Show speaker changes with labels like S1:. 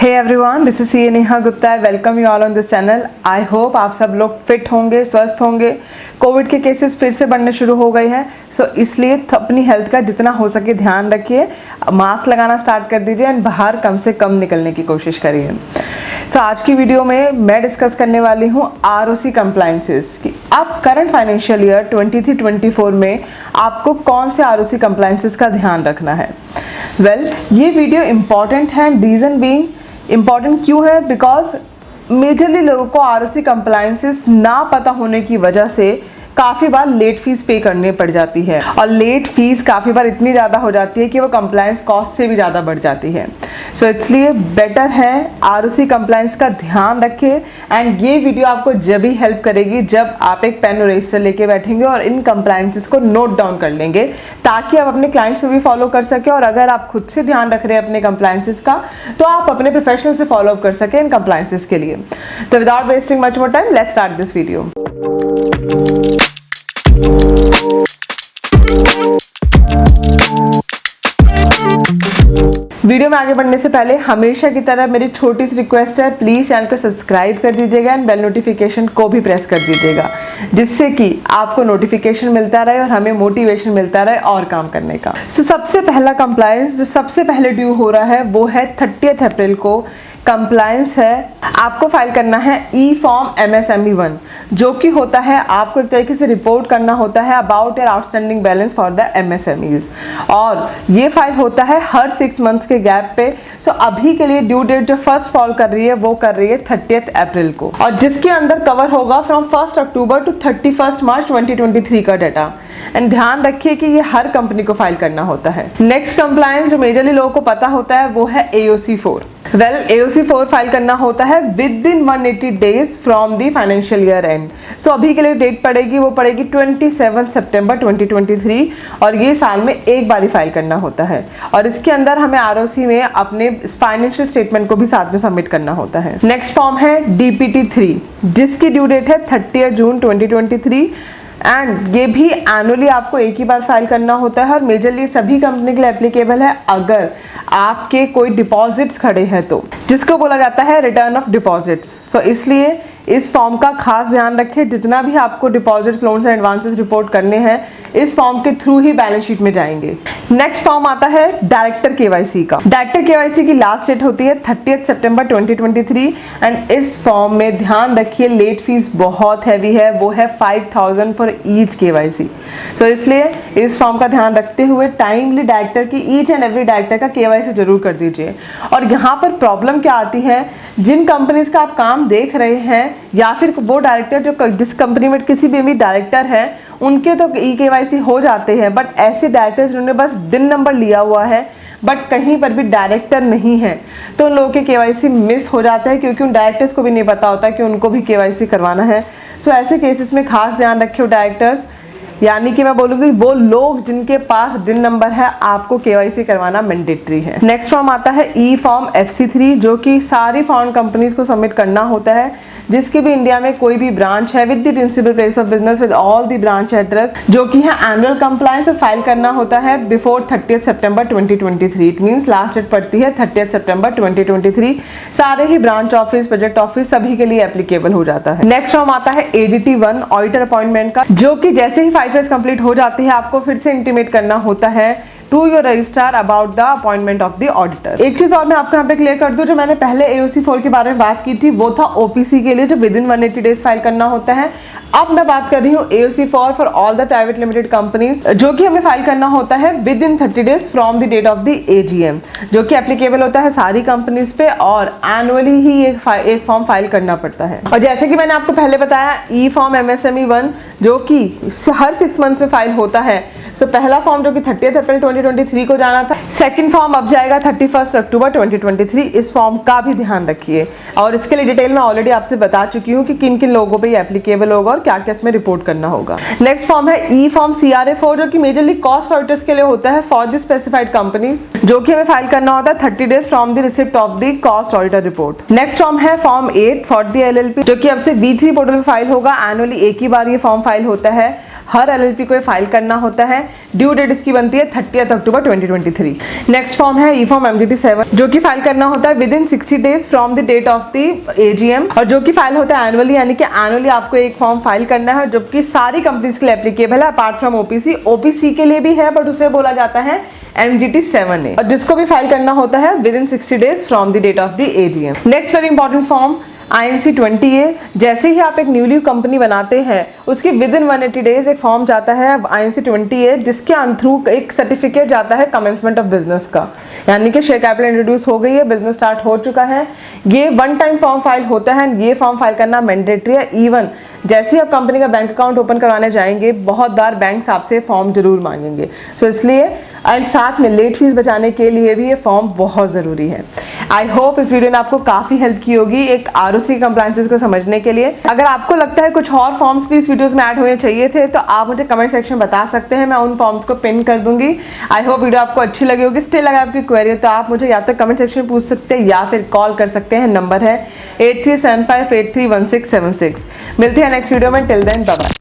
S1: Hey everyone, this is C Neha Gupta. Welcome you all on this channel. I hope आप सब लोग fit होंगे, स्वस्थ होंगे। कोविड के केसेस फिर से बढ़ने शुरू हो गए हैं, सो इसलिए अपनी हेल्थ का जितना हो सके ध्यान रखिए। मास्क लगाना स्टार्ट कर दीजिए एंड बाहर कम से कम निकलने की कोशिश करिए। सो आज की वीडियो में मैं डिस्कस करने वाली हूँ ROC कंप्लायंसेस कि अब करंट फाइनेंशियल ईयर 23-24 में आपको कौन से ROC कंप्लायंसेस का ध्यान रखना है। ये वीडियो इम्पॉर्टेंट है। रीज़न बीइंग इम्पॉर्टेंट क्यों है, बिकॉज मेजरली लोगों को ROC कंप्लायंसेस ना पता होने की वजह से काफ़ी बार लेट फीस पे करने पड़ जाती है, और लेट फीस काफ़ी बार इतनी ज़्यादा हो जाती है कि वो कंप्लायंस कॉस्ट से भी ज़्यादा बढ़ जाती है। सो इसलिए बेटर है ROC कंप्लायंस का ध्यान रखें। एंड ये वीडियो आपको जब भी हेल्प करेगी जब आप एक पेन और रजिस्टर लेके बैठेंगे और इन कंप्लायंसेस को नोट डाउन कर लेंगे, ताकि आप अपने क्लाइंट्स में भी फॉलो कर सकें। और अगर आप खुद से ध्यान रख रहे हैं अपने कंप्लायंसेस का, तो आप अपने प्रोफेशनल से फॉलो अप कर सकें इन कंप्लायंसेस के लिए। तो without wasting much more time, let's start this video. Video में आगे बढ़ने से पहले हमेशा की तरह मेरी छोटी सी रिक्वेस्ट है, प्लीज चैनल को सब्सक्राइब कर दीजिएगा एंड बेल नोटिफिकेशन को भी प्रेस कर दीजिएगा, जिससे कि आपको नोटिफिकेशन मिलता रहे और हमें मोटिवेशन मिलता रहे और काम करने का। सबसे पहला कंप्लायंस जो सबसे पहले ड्यू हो रहा है वो है 30 अप्रैल को। कंप्लायंस है, आपको फाइल करना है ई फॉर्म MSME 1, जो कि होता है आपको एक तरीके से रिपोर्ट करना होता है about your outstanding balance for the MSMEs, और ये फाइल होता है हर 6 मंथ्स के गैप पे। सो अभी के लिए ड्यू डेट जो फर्स्ट फॉल कर रही है वो कर रही है 30 अप्रैल को, और जिसके अंदर कवर होगा फ्रॉम 1 अक्टूबर टू 31 मार्च 2023 का डाटा। एंड ध्यान रखिए कि ये हर कंपनी को फाइल करना होता है। नेक्स्ट कंप्लायंस जो मेजरली लोगों को पता होता है वो है AOC 4। AOC 4 फाइल करना होता है within 180 days from the financial year end. So अभी के लिए डेट पड़ेगी वो पड़ेगी 27 सितंबर 2023, और ये साल में एक बार ही फाइल करना होता है। और इसके अंदर हमें ROC में अपने फाइनेंशियल स्टेटमेंट को भी साथ में सबमिट करना होता है। नेक्स्ट फॉर्म है DPT 3, जिसकी ड्यू डेट है 30 जून 2023, एंड ये भी एनुअली आपको एक ही बार फाइल करना होता है, और मेजरली सभी कंपनी के लिए एप्लीकेबल है अगर आपके कोई डिपॉजिट्स खड़े हैं तो, जिसको बोला जाता है रिटर्न ऑफ डिपॉजिट्स। सो इसलिए इस फॉर्म का खास ध्यान रखें। जितना भी आपको deposits, loans and advances report करने हैं, इस फॉर्म के थ्रू ही बैलेंस शीट में जाएंगे। नेक्स्ट फॉर्म आता है डायरेक्टर KYC का। डायरेक्टर KYC की लास्ट डेट होती है 30 सितंबर 2023, एंड इस फॉर्म में ध्यान रखिए लेट फीस बहुत हैवी है, वो है 5000 फॉर ईच KYC। सो इसलिए इस फॉर्म का ध्यान रखते हुए टाइमली डायरेक्टर की ईच एंड एवरी डायरेक्टर का KYC जरूर कर दीजिए। और यहाँ पर प्रॉब्लम क्या आती है, जिन कंपनीज का आप काम देख रहे हैं, या फिर वो डायरेक्टर जो जिस कंपनी में किसी भी डायरेक्टर है, उनके तो KYC हो जाते हैं, बट ऐसे डायरेक्टर जिन्होंने बस दिन नंबर लिया हुआ है बट कहीं पर भी डायरेक्टर नहीं है, तो उन लोगों के KYC मिस हो जाता है, क्योंकि उन डायरेक्टर्स को भी नहीं पता होता कि उनको भी KYC करवाना है। सो ऐसे केसेस में खास ध्यान रखिए डायरेक्टर्स, यानी कि मैं बोलूँगी वो लोग जिनके पास दिन नंबर है, आपको KYC करवाना मैंडेटरी है। नेक्स्ट फॉर्म आता है ई फॉर्म FC3, जो कि सारी फॉरेन कंपनीज को सबमिट करना होता है, जिसके भी इंडिया में कोई भी ब्रांच है, with the principal place of business with all the branch address, जो कि है एनुअल कंप्लायंस, और फाइल करना होता है बिफोर 30 सितंबर 2023। इट मींस लास्ट डेट पड़ती है 30 सितंबर 2023। सारे ही ब्रांच ऑफिस, प्रोजेक्ट ऑफिस सभी के लिए एप्लीकेबल हो जाता है। नेक्स्ट फॉर्म आता है ADT 1 ऑडिटर अपॉइंटमेंट का, जो कि जैसे ही 5 इयर्स कंप्लीट हो जाती है आपको फिर से इंटीमेट करना होता है to your registrar about the appointment of the auditor. एक चीज और मैं आपको यहाँ पे क्लियर कर दूं, जो मैंने पहले AOC 4 के बारे में बात की थी वो था OPC के लिए, जो विद इन 180 डेज फाइल करना होता है। अब मैं बात कर रही हूँ AOC 4 for all the private limited companies, जो कि हमें फाइल करना होता है within 30 days from the date of the AGM, जो कि एप्लीकेबल होता है सारी कंपनीज पे, और एनुअली ही एक फॉर्म फाइल करना पड़ता है। और जैसे कि मैंने आपको पहले बताया, ई फॉर्म MSME 1 जो कि हर 6 मंथ में फाइल होता है। सो पहला फॉर्म जो कि 30 अप्रैल 2023 को जाना था, सेकंड फॉर्म अब जाएगा 31 अक्टूबर 2023। इस फॉर्म का भी ध्यान रखिए, और इसके लिए डिटेल में ऑलरेडी आपसे बता चुकी हूँ कि किन किन लोगों पे ये एप्लीकेबल होगा और क्या क्या इसमें रिपोर्ट करना होगा। नेक्स्ट फॉर्म है ई फॉर्म CRA 4, जो कि मेजरली कॉस्ट ऑडिटर्स के लिए होता है फॉर द स्पेसिफाइड कंपनीज, जो कि हमें फाइल करना होता है 30 days from the receipt of the cost auditor report. Next form है फॉर्म 8 फॉर द LLP, जो कि अब से V3 पोर्टल में फाइल होगा। एनुअली एक ही बार ये फॉर्म फाइल होता है, हर LLP को फाइल करना होता है। ड्यू डेट इसकी बनती है 30 अक्टूबर 2023। नेक्स्ट फॉर्म है ई फॉर्म MDT7, जो कि फाइल करना होता है within 60 days from the date of the AGM, और जो कि फाइल होता है एनुअली, यानी कि एनुअली आपको एक फॉर्म फाइल करना है, जो कि सारी कंपनीज के लिए एप्लीकेबल है अपार्ट फ्रॉम OPC। OPC के लिए भी है बट उसे बोला जाता है MDT7A, और जिसको भी फाइल करना होता है within 60 days from the date of the AGM। Next very important form INC20A। जैसे ही आप एक न्यूली कंपनी बनाते हैं उसके विद इन 180 डेज एक फॉर्म जाता है INC20A, जिसके थ्रू एक सर्टिफिकेट जाता है कमेंसमेंट ऑफ बिजनेस का, यानी कि शेयर कैपिटल इंट्रोड्यूस हो गई है, बिजनेस स्टार्ट हो चुका है। ये वन टाइम फॉर्म फाइल होता है एंड ये फॉर्म फाइल करना मैंडेटरी है। इवन जैसे ही आप कंपनी का बैंक अकाउंट ओपन करवाने जाएंगे बहुत बार बैंक आपसे फॉर्म जरूर मांगेंगे, सो इसलिए एंड साथ में लेट फीस बचाने के लिए भी ये फॉर्म बहुत ज़रूरी है। आई होप इस वीडियो ने आपको काफ़ी हेल्प की होगी एक ROC कंप्लायंसेस को समझने के लिए। अगर आपको लगता है कुछ और फॉर्म्स भी इस वीडियोस में ऐड होने चाहिए थे तो आप मुझे कमेंट सेक्शन में बता सकते हैं, मैं उन फॉर्म्स को पिन कर दूंगी। आई होप वीडियो आपको अच्छी लगी होगी। स्टिल अगर आपकी क्वेरी है तो आप मुझे या तो कमेंट सेक्शन में पूछ सकते हैं या फिर कॉल कर सकते हैं। नंबर है 8375831676। मिलते हैं नेक्स्ट वीडियो में। Till then bye bye.